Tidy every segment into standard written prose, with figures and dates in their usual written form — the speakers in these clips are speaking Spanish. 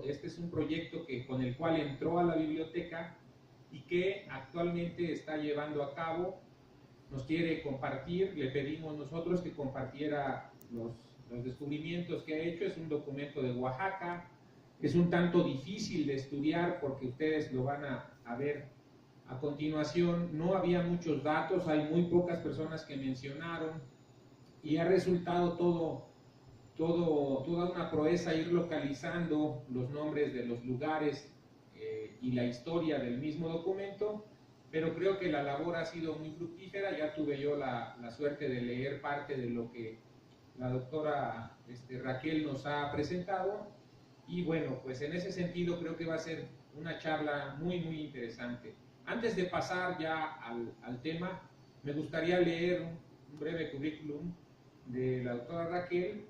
este es un proyecto con el cual entró a la biblioteca y que actualmente está llevando a cabo. Nos quiere compartir, le pedimos nosotros que compartiera los descubrimientos que ha hecho. Es un documento de Oaxaca, es un tanto difícil de estudiar porque ustedes lo van a ver a continuación. No había muchos datos, hay muy pocas personas que mencionaron y ha resultado toda una proeza ir localizando los nombres de los lugares y la historia del mismo documento, pero creo que la labor ha sido muy fructífera. Ya tuve yo la suerte de leer parte de lo que la doctora Raquel nos ha presentado, y bueno, pues en ese sentido creo que va a ser una charla muy interesante. Antes de pasar ya al tema, me gustaría leer un breve currículum de la doctora Raquel.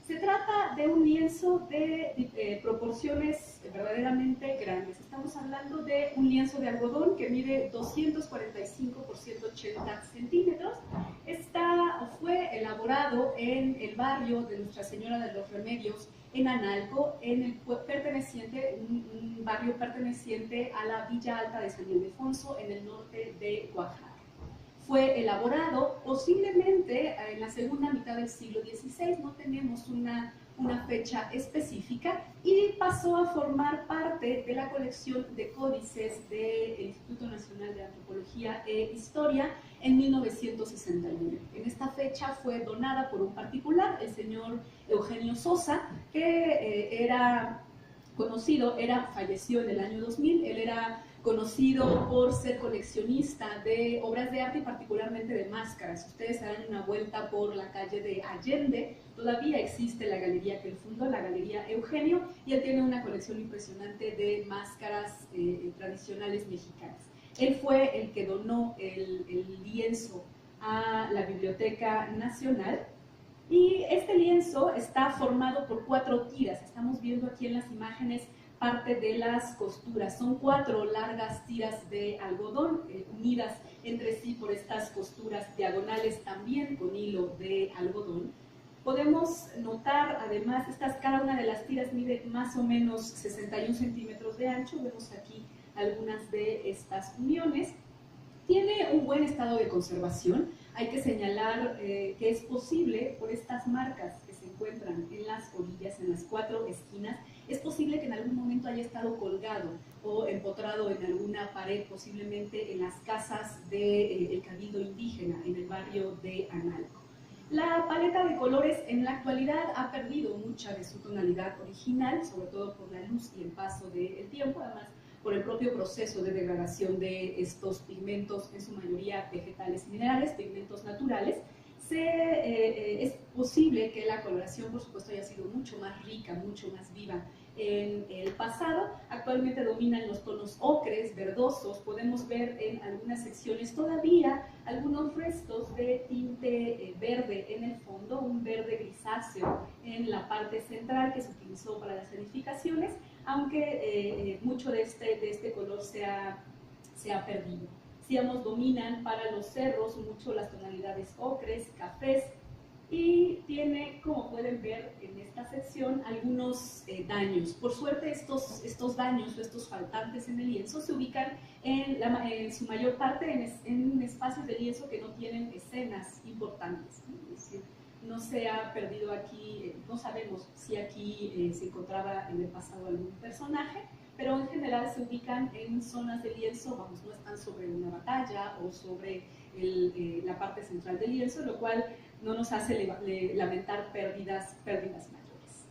Se trata de un lienzo de proporciones verdaderamente grandes. Estamos hablando de un lienzo de algodón que mide 245 por 180 centímetros. Fue elaborado en el barrio de Nuestra Señora de los Remedios, en Analco, un barrio perteneciente a la Villa Alta de San Ildefonso, en el norte de Oaxaca. Fue elaborado posiblemente en la segunda mitad del siglo XVI, no tenemos una fecha específica, y pasó a formar parte de la colección de códices del Instituto Nacional de Antropología e Historia en 1961. En esta fecha fue donada por un particular, el señor Eugenio Sosa, que falleció en el año 2000. Él era conocido por ser coleccionista de obras de arte y particularmente de máscaras. Si ustedes se dan una vuelta por la calle de Allende, todavía existe la galería que él fundó, la Galería Eugenio, y él tiene una colección impresionante de máscaras tradicionales mexicanas. Él fue el que donó el lienzo a la Biblioteca Nacional, y este lienzo está formado por 4 tiras. Estamos viendo aquí en las imágenes parte de las costuras. Son 4 largas tiras de algodón unidas entre sí por estas costuras diagonales, también con hilo de algodón. Podemos notar además, cada una de las tiras mide más o menos 61 centímetros de ancho. Vemos aquí algunas de estas uniones. Tiene un buen estado de conservación. Hay que señalar que es posible, por estas marcas que se encuentran en las orillas, en las 4 esquinas, es posible que en algún momento haya estado colgado o empotrado en alguna pared, posiblemente en las casas del cabildo indígena, en el barrio de Analco. La paleta de colores en la actualidad ha perdido mucha de su tonalidad original, sobre todo por la luz y el paso del tiempo, además por el propio proceso de degradación de estos pigmentos, en su mayoría vegetales y minerales, pigmentos naturales. Es posible que la coloración, por supuesto, haya sido mucho más rica, mucho más viva en el pasado. Actualmente dominan los tonos ocres, verdosos. Podemos ver en algunas secciones todavía algunos restos de tinte verde en el fondo, un verde grisáceo en la parte central que se utilizó para las edificaciones, aunque mucho de este color se ha perdido. Dominan para los cerros mucho las tonalidades ocres, cafés, y tiene, como pueden ver en esta sección, algunos daños. Por suerte, estos daños o estos faltantes en el lienzo se ubican en su mayor parte en espacios de lienzo que no tienen escenas importantes, ¿no? Es decir, no se ha perdido aquí, no sabemos si aquí se encontraba en el pasado algún personaje, pero en general se ubican en zonas de lienzo, no están sobre una batalla o sobre la parte central del lienzo, lo cual no nos hace lamentar pérdidas mayores.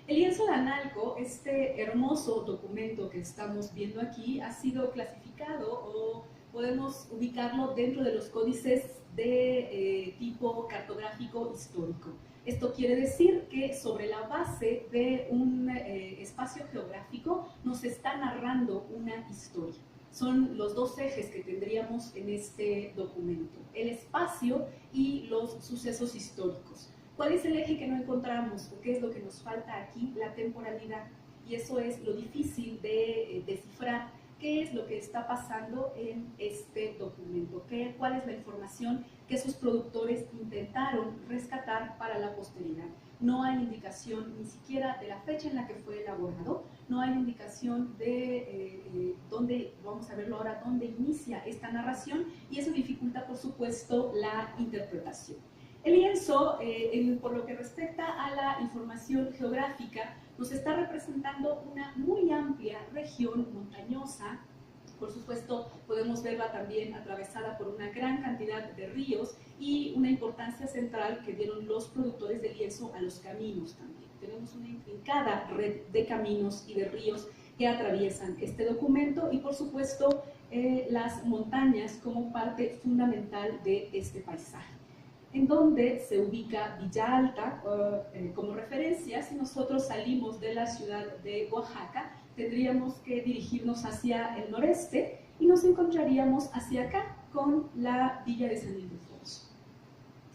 El lienzo de Analco, este hermoso documento que estamos viendo aquí, ha sido clasificado o podemos ubicarlo dentro de los códices de tipo cartográfico histórico. Esto quiere decir que sobre la base de un espacio geográfico nos está narrando una historia. Son los 2 ejes que tendríamos en este documento: el espacio y los sucesos históricos. ¿Cuál es el eje que no encontramos o qué es lo que nos falta aquí? La temporalidad. Y eso es lo difícil de descifrar qué es lo que está pasando en este documento, cuál es la información que sus productores intentaron rescatar para la posteridad. No hay indicación ni siquiera de la fecha en la que fue elaborado, no hay indicación de dónde, vamos a verlo ahora, dónde inicia esta narración, y eso dificulta, por supuesto, la interpretación. El lienzo, por lo que respecta a la información geográfica, nos está representando una muy amplia región montañosa. Por supuesto, podemos verla también atravesada por una gran cantidad de ríos y una importancia central que dieron los productores de lienzo a los caminos también. Tenemos una intrincada red de caminos y de ríos que atraviesan este documento y, por supuesto, las montañas como parte fundamental de este paisaje. En donde se ubica Villa Alta como referencia. Si nosotros salimos de la ciudad de Oaxaca, tendríamos que dirigirnos hacia el noreste y nos encontraríamos hacia acá con la villa de San Ildefonso.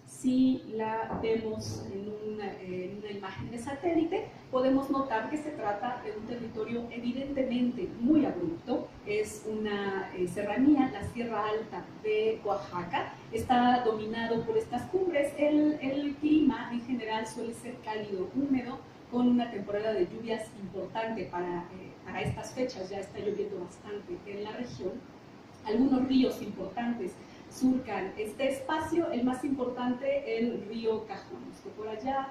Si la vemos en una imagen de satélite, podemos notar que se trata de un territorio evidentemente muy abrupto. Es una serranía, la Sierra Alta de Oaxaca. Está dominado por estas cumbres. El clima en general suele ser cálido, húmedo, con una temporada de lluvias importante para estas fechas. Ya está lloviendo bastante en la región. Algunos ríos importantes surcan este espacio, el más importante, el río Cajones, que por allá,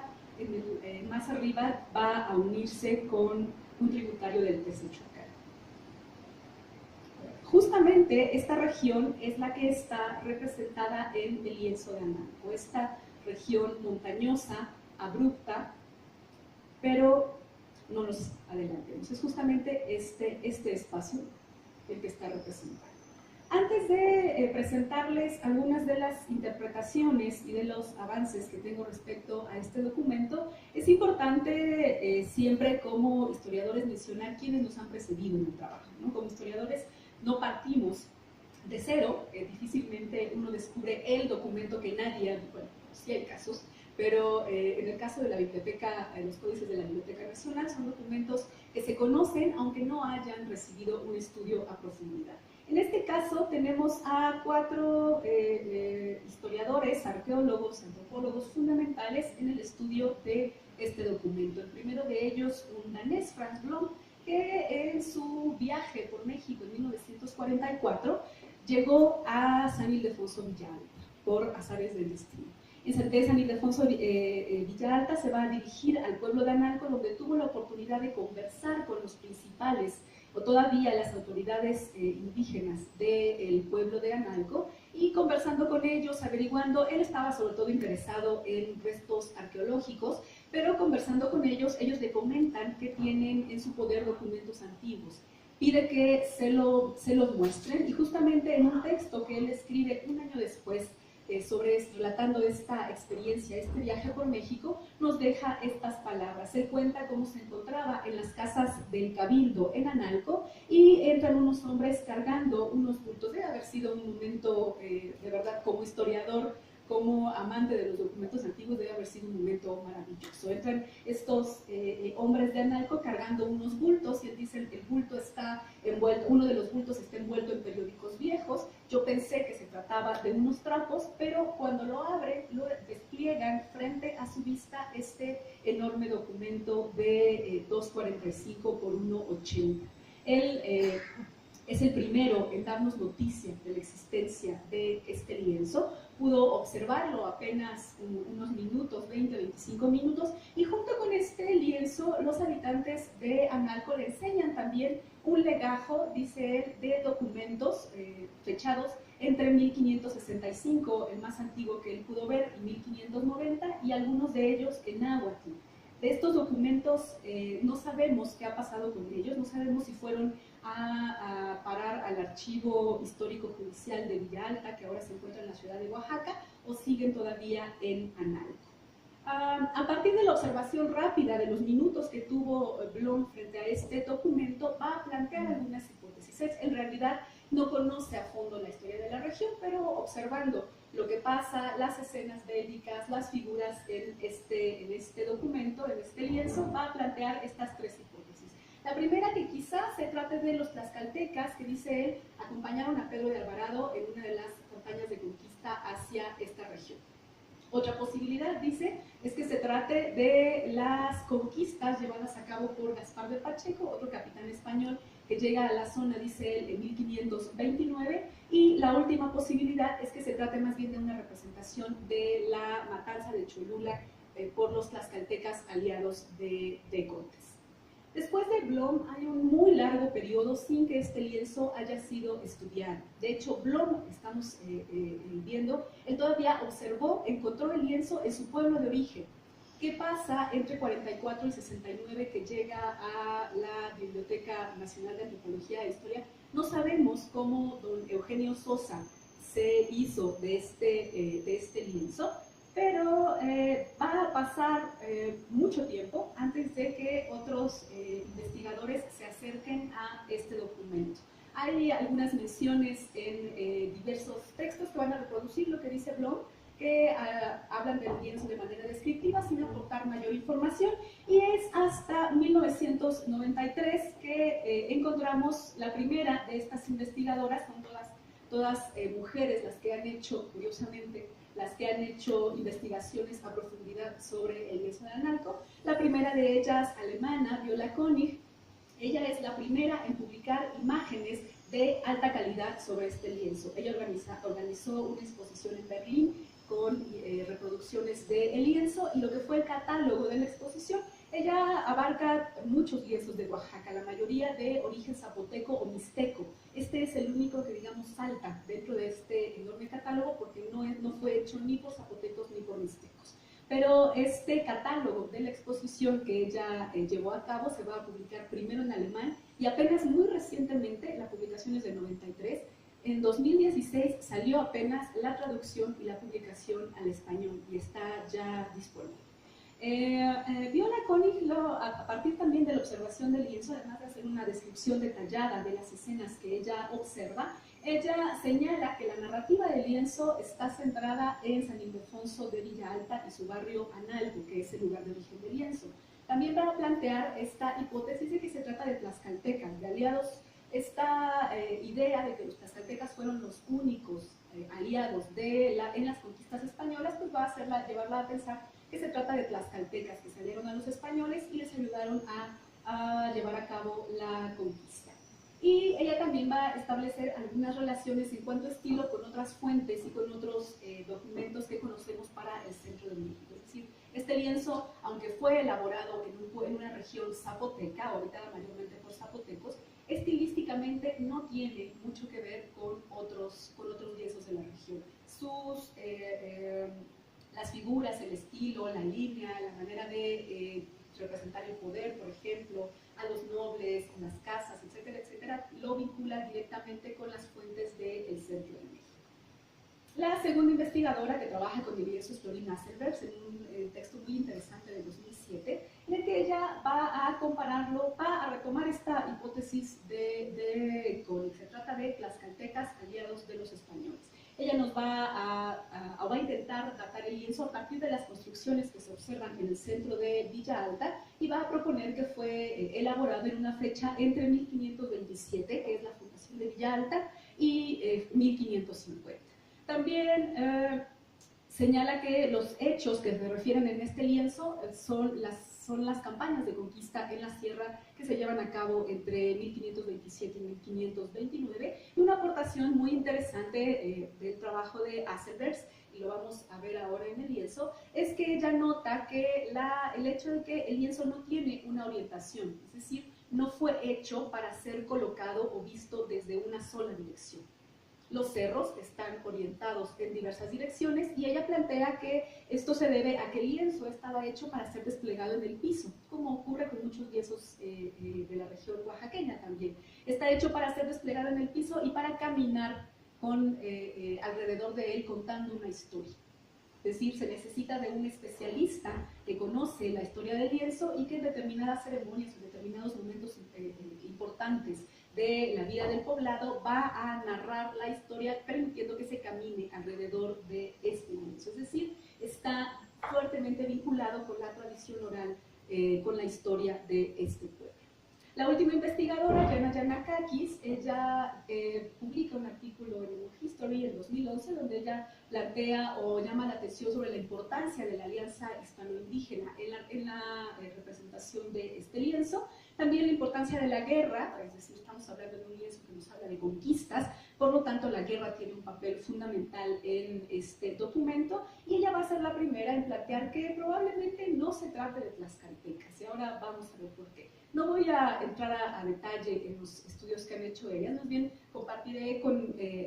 más arriba, va a unirse con un tributario del Tesechucal. Justamente esta región es la que está representada en el lienzo de Analco, esta región montañosa, abrupta, pero no nos adelantemos, es justamente este espacio el que está representado. Antes de presentarles algunas de las interpretaciones y de los avances que tengo respecto a este documento, es importante siempre como historiadores mencionar quiénes nos han precedido en el trabajo, ¿no? Como historiadores no partimos de cero, difícilmente uno descubre el documento que nadie, bueno, sí hay casos, pero en el caso de la biblioteca, los códices de la Biblioteca Nacional son documentos que se conocen aunque no hayan recibido un estudio a profundidad. En este caso tenemos a 4 historiadores, arqueólogos, antropólogos fundamentales en el estudio de este documento. El primero de ellos, un danés, Franz Blom, que en su viaje por México en 1944 llegó a San Ildefonso Villa Alta por azares del destino. En San Ildefonso Villa Alta se va a dirigir al pueblo de Analco, donde tuvo la oportunidad de conversar con los principales o todavía las autoridades indígenas del pueblo de Analco, y conversando con ellos, averiguando, él estaba sobre todo interesado en restos arqueológicos, pero conversando con ellos, ellos le comentan que tienen en su poder documentos antiguos. Pide que se los muestren, y justamente en un texto que él escribe un año después, relatando esta experiencia, este viaje por México, nos deja estas palabras. Él cuenta cómo se encontraba en las casas del Cabildo en Analco y entran unos hombres cargando unos bultos. Debe haber sido un momento, de verdad, como historiador, como amante de los documentos antiguos, debe haber sido un momento maravilloso. Entran estos hombres de Analco cargando unos bultos y él dice, el bulto está envuelto, uno de los bultos está envuelto en periódicos viejos. Yo pensé que se trataba de unos trapos, pero cuando lo abren, lo despliegan frente a su vista este enorme documento de 2,45 por 1,80. Él es el primero en darnos noticia de la existencia de este lienzo. Pudo observarlo apenas unos minutos, 20, 25 minutos, y junto con este lienzo los habitantes de Analco le enseñan también un legajo, dice él, de documentos fechados entre 1565, el más antiguo que él pudo ver, y 1590, y algunos de ellos en náhuatl. De estos documentos no sabemos qué ha pasado con ellos, no sabemos si fueron a parar al archivo histórico judicial de Villa Alta, que ahora se encuentra en la ciudad de Oaxaca, o siguen todavía en Analco. A partir de la observación rápida de los minutos que tuvo Blom frente a este documento, va a plantear algunas hipótesis. Él en realidad no conoce a fondo la historia de la región, pero observando lo que pasa, las escenas bélicas, las figuras en este documento, en este lienzo, va a plantear estas 3 hipótesis. La primera, que quizás se trate de los tlaxcaltecas, que dice él, acompañaron a Pedro de Alvarado en una de las campañas de conquista hacia esta región. Otra posibilidad, dice, es que se trate de las conquistas llevadas a cabo por Gaspar de Pacheco, otro capitán español que llega a la zona, dice él, en 1529, y la última posibilidad es que se trate más bien de una representación de la matanza de Cholula por los tlaxcaltecas aliados de Cortés. Después de Blom hay un muy largo periodo sin que este lienzo haya sido estudiado. De hecho, Blom, estamos viendo, él todavía observó, encontró el lienzo en su pueblo de origen. ¿Qué pasa entre 44 y 69 que llega a la Biblioteca Nacional de Antropología e Historia? No sabemos cómo don Eugenio Sosa se hizo de este lienzo, pero va a pasar mucho tiempo antes de que otros investigadores se acerquen a este documento. Hay algunas menciones en diversos textos que van a reproducir lo que dice Blom, que hablan del lienzo de manera descriptiva sin aportar mayor información, y es hasta 1993 que encontramos la primera de estas investigadoras, son todas mujeres las que han hecho, curiosamente, las que han hecho investigaciones a profundidad sobre el lienzo de Analco. La primera de ellas, alemana, Viola Koenig. Ella es la primera en publicar imágenes de alta calidad sobre este lienzo. Ella organizó una exposición en Berlín con reproducciones del lienzo, y lo que fue el catálogo de la exposición, ella abarca muchos lienzos de Oaxaca, la mayoría de origen zapoteco o mixteco. Este es el único que, digamos, salta dentro de este enorme catálogo, porque no fue hecho ni por zapotecos ni por mixtecos. Pero este catálogo de la exposición que ella llevó a cabo se va a publicar primero en alemán, y apenas muy recientemente, la publicación es de 93, en 2016 salió apenas la traducción y la publicación al español, y está ya disponible. Viola Koenig, a partir también de la observación del lienzo, además de hacer una descripción detallada de las escenas que ella observa, ella señala que la narrativa del lienzo está centrada en San Ildefonso de Villa Alta y su barrio Analco, que es el lugar de origen del lienzo. También va a plantear esta hipótesis de que se trata de tlaxcaltecas, de aliados. Esta idea de que los tlaxcaltecas fueron los únicos aliados en las conquistas españolas, pues va a llevarla a pensar que se trata de tlaxcaltecas que salieron a los españoles y les ayudaron a llevar a cabo la conquista. Y ella también va a establecer algunas relaciones en cuanto a estilo con otras fuentes y con otros documentos que conocemos para el centro de México. Es decir, este lienzo, aunque fue elaborado en una región zapoteca, habitada mayormente por zapotecos, estilísticamente no tiene mucho que ver con otros lienzos de la región. Las figuras, el estilo, la línea, la manera de representar el poder, por ejemplo, a los nobles, en las casas, etcétera, etcétera, lo vincula directamente con las fuentes del centro de México. La segunda investigadora que trabaja con el lienzo es Florin Asselbergs, en un texto muy interesante de 2007, en el que ella va a compararlo, va a retomar esta hipótesis de Koenig. Se trata de tlaxcaltecas aliados de los españoles. Ella nos va a intentar datar el lienzo a partir de las construcciones que se observan en el centro de Villa Alta, y va a proponer que fue elaborado en una fecha entre 1527, que es la fundación de Villa Alta, y 1550. También señala que los hechos que se refieren en este lienzo son las campañas de conquista en la sierra que se llevan a cabo entre 1527 y 1529, y una aportación muy interesante del trabajo de Asselbergs, y lo vamos a ver ahora en el lienzo, es que ella nota que el hecho de que el lienzo no tiene una orientación, es decir, no fue hecho para ser colocado o visto desde una sola dirección. Los cerros están orientados en diversas direcciones, y ella plantea que esto se debe a que el lienzo estaba hecho para ser desplegado en el piso, como ocurre con muchos lienzos de la región oaxaqueña también. Está hecho para ser desplegado en el piso y para caminar alrededor de él contando una historia. Es decir, se necesita de un especialista que conoce la historia del lienzo y que en determinadas ceremonias, en determinados momentos importantes de la vida del poblado, va a narrar la historia permitiendo que se camine alrededor de este lienzo. Es decir, está fuertemente vinculado con la tradición oral, con la historia de este pueblo. La última investigadora, Yana Yanakakis, ella publica un artículo en History en 2011 donde ella plantea o llama la atención sobre la importancia de la alianza hispano-indígena en la representación de este lienzo. También la importancia de la guerra, es decir, estamos hablando de un lienzo que nos habla de conquistas, por lo tanto la guerra tiene un papel fundamental en este documento, y ella va a ser la primera en plantear que probablemente no se trate de tlaxcaltecas, y ahora vamos a ver por qué. No voy a entrar a detalle en los estudios que han hecho ellas, más bien compartiré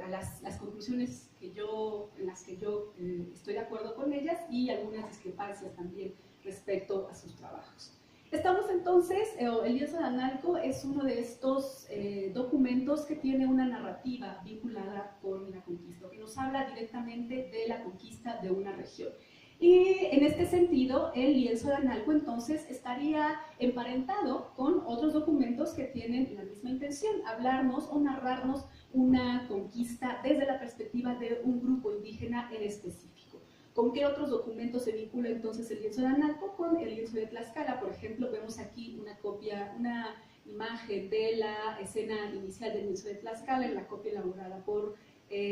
las conclusiones en las que yo estoy de acuerdo con ellas, y algunas discrepancias también respecto a sus trabajos. Estamos entonces, el lienzo de Analco es uno de estos documentos que tiene una narrativa vinculada con la conquista, que nos habla directamente de la conquista de una región. Y en este sentido, el lienzo de Analco entonces estaría emparentado con otros documentos que tienen la misma intención, hablarnos o narrarnos una conquista desde la perspectiva de un grupo indígena en específico. ¿Con qué otros documentos se vincula entonces el lienzo de Analco? Con el lienzo de Tlaxcala, por ejemplo, vemos aquí una imagen de la escena inicial del lienzo de Tlaxcala, en la copia elaborada por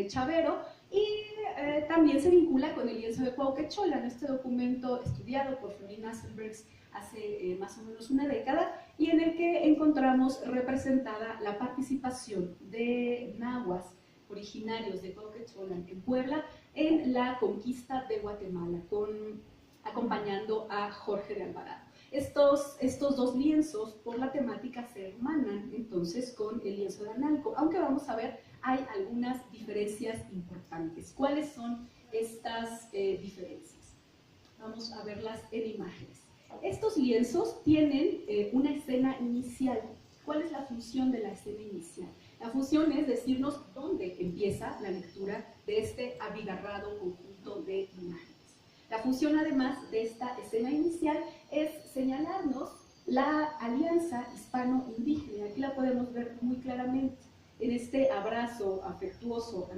Chavero, y también se vincula con el lienzo de Cuauhtémoc, este documento estudiado por Florin Asselbergs hace más o menos una década, y en el que encontramos representada la participación de nahuas originarios de Cuauhtémoc en Puebla en la conquista de Guatemala, acompañando a Jorge de Alvarado. Estos dos lienzos, por la temática, se hermanan entonces con el lienzo de Analco, aunque vamos a ver, hay algunas diferencias importantes. ¿Cuáles son estas diferencias? Vamos a verlas en imágenes. Estos lienzos tienen una escena inicial. ¿Cuál es la función de la escena inicial? La función es decirnos dónde empieza la lectura de este abigarrado conjunto de imágenes. La función, además de esta escena inicial, es señalarnos la alianza hispano-indígena. Aquí la podemos ver muy claramente en este abrazo afectuoso,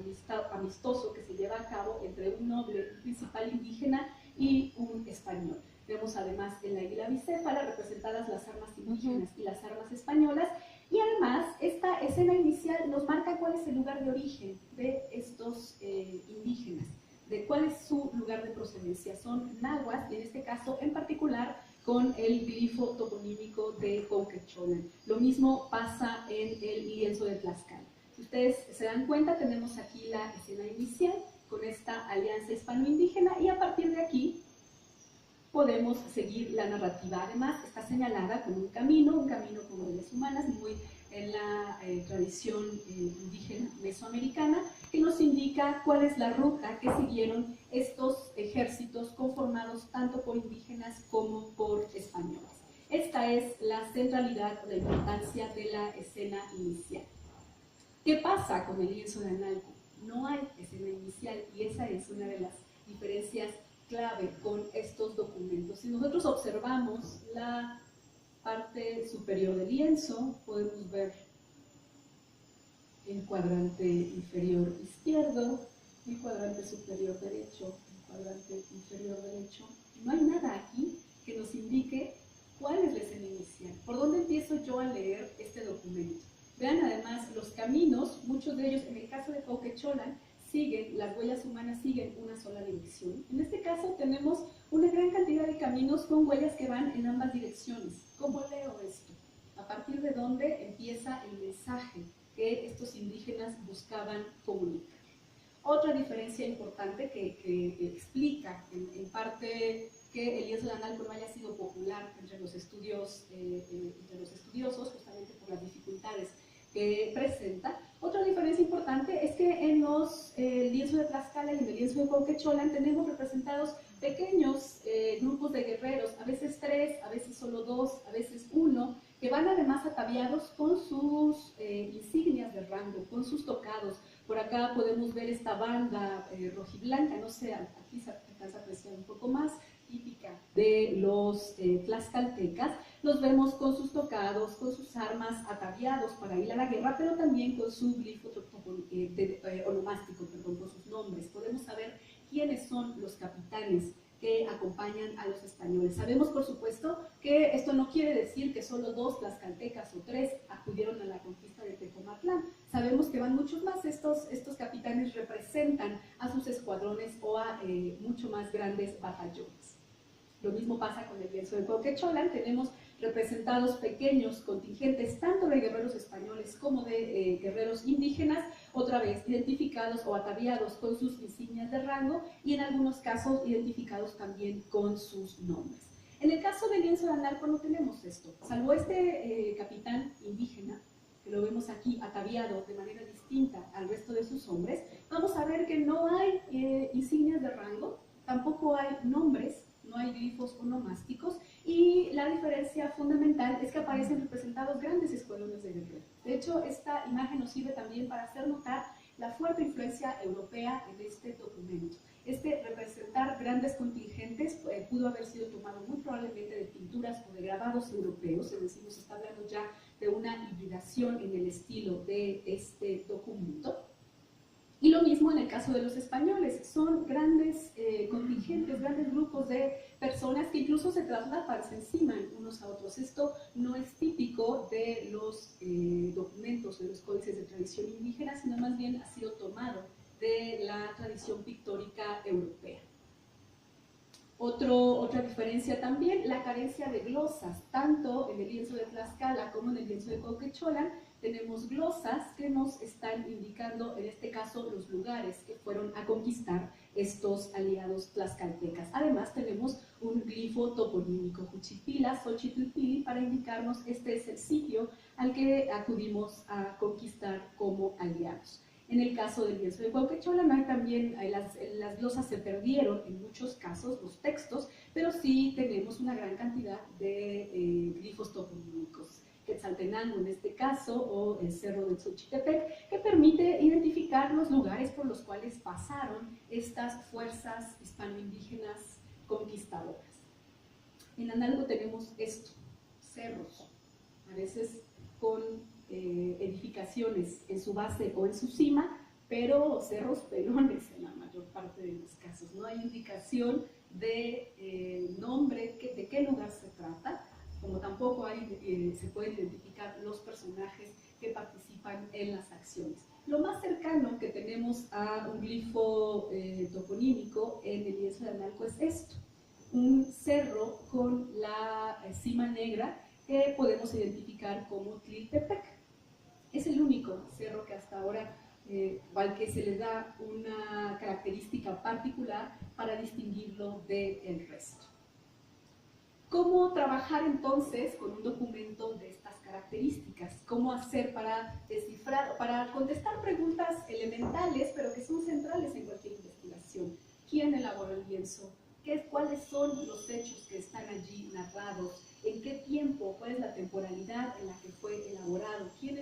amistoso que se lleva a cabo entre un noble principal indígena y un español. Vemos además en la águila bicéfala representadas las armas indígenas y las armas españolas, y además esta escena inicial nos marca cuál es el lugar de origen de estos indígenas, de cuál es su lugar de procedencia. Son nahuas, y en este caso en particular con el glifo toponímico de Cuauhtémoc. Lo mismo pasa en el lienzo de Tlaxcala. Si ustedes se dan cuenta, tenemos aquí la escena inicial con esta alianza hispano-indígena, y a partir de aquí podemos seguir la narrativa. Además, está señalada con un camino con huellas humanas, muy en la tradición indígena mesoamericana, que nos indica cuál es la ruta que siguieron estos ejércitos conformados tanto por indígenas como por españoles. Esta es la centralidad, la importancia de la escena inicial. ¿Qué pasa con el lienzo de Analco? No hay escena inicial, y esa es una de las diferencias clave con estos documentos. Si nosotros observamos la parte superior del lienzo, podemos ver el cuadrante inferior izquierdo, el cuadrante superior derecho, el cuadrante inferior derecho. No hay nada aquí que nos indique cuál es la escena inicial. ¿Por dónde empiezo yo a leer este documento? Vean además los caminos, muchos de ellos, en el caso de Cuauhtémoc, las huellas humanas siguen una sola dirección. En este caso tenemos una gran cantidad de caminos con huellas que van en ambas direcciones. ¿Cómo leo esto? ¿A partir de dónde empieza el mensaje que estos indígenas buscaban comunicar? Otra diferencia importante que explica en parte que el lienzo de Analco no haya sido popular entre los estudiosos, justamente por las dificultades que presenta. Otra diferencia importante es que en los lienzos de Tlaxcala y en el lienzo de Cuauhtémoc tenemos representados pequeños grupos de guerreros, a veces 3, a veces solo 2, a veces 1, que van además ataviados con sus insignias de rango, con sus tocados. Por acá podemos ver esta banda rojiblanca, no sé, aquí se alcanza a apreciar un poco más, típica de los tlaxcaltecas. Los vemos con sus tocados, con sus armas, ataviados para ir a la guerra, pero también con su glifo onomástico, con sus nombres. Podemos saber quiénes son los capitanes que acompañan a los españoles. Sabemos, por supuesto, que esto no quiere decir que solo 2 tlaxcaltecas o 3 muchos más. Estos capitanes representan a sus escuadrones o a mucho más grandes batallones. Lo mismo pasa con el lienzo de Cuauhtémoc. Tenemos representados pequeños contingentes tanto de guerreros españoles como de guerreros indígenas, otra vez identificados o ataviados con sus insignias de rango y en algunos casos identificados también con sus nombres. En el caso del lienzo de Analco no tenemos esto, salvo este capitán indígena, que lo vemos aquí ataviado de manera distinta al resto de sus hombres. Vamos a ver que no hay insignias de rango, tampoco hay nombres, no hay glifos onomásticos, y la diferencia fundamental es que aparecen representados grandes escuadrones de guerreros. De hecho, esta imagen nos sirve también para hacer notar la fuerte influencia europea en este documento. Representar grandes contingentes pudo haber sido tomado muy probablemente de pinturas o de grabados europeos, es decir, nos está hablando ya de una hibridación en el estilo de este documento. Y lo mismo en el caso de los españoles, son grandes contingentes, grandes grupos de personas que incluso se traslapan, se enciman unos a otros. Esto no es típico de los documentos, de los códices de tradición indígena, sino más bien ha sido tomado de la tradición pictórica europea. Otra diferencia también, la carencia de glosas, tanto en el lienzo de Tlaxcala como en el lienzo de Cuauhtémoc. Tenemos glosas que nos están indicando, en este caso, los lugares que fueron a conquistar estos aliados tlaxcaltecas. Además, tenemos un glifo toponímico, Juchipila, Xochitlpili, para indicarnos este es el sitio al que acudimos a conquistar como aliados. En el caso del lienzo de Cuauhtémoc, también las glosas se perdieron en muchos casos, los textos, pero sí tenemos una gran cantidad de glifos toponímicos. Quetzaltenango en este caso, o el Cerro de Xochitepec, que permite identificar los lugares por los cuales pasaron estas fuerzas hispanoindígenas conquistadoras. En Analco tenemos esto, cerros, a veces con edificaciones en su base o en su cima, pero cerros pelones en la mayor parte de los casos. No hay indicación de nombre, de qué lugar se trata, como tampoco se pueden identificar los personajes que participan en las acciones. Lo más cercano que tenemos a un glifo toponímico en el lienzo de Analco es esto, un cerro con la cima negra que podemos identificar como Tliltepec. Es el único cerro que hasta ahora, al que se le da una característica particular para distinguirlo del resto. ¿Cómo trabajar entonces con un documento de estas características? ¿Cómo hacer para descifrar, para contestar preguntas elementales, pero que son centrales en cualquier investigación? ¿Quién elaboró el lienzo? ¿Cuáles son los hechos que están allí narrados? ¿En qué tiempo? ¿Cuál es la temporalidad en la que fue elaborado? ¿Quién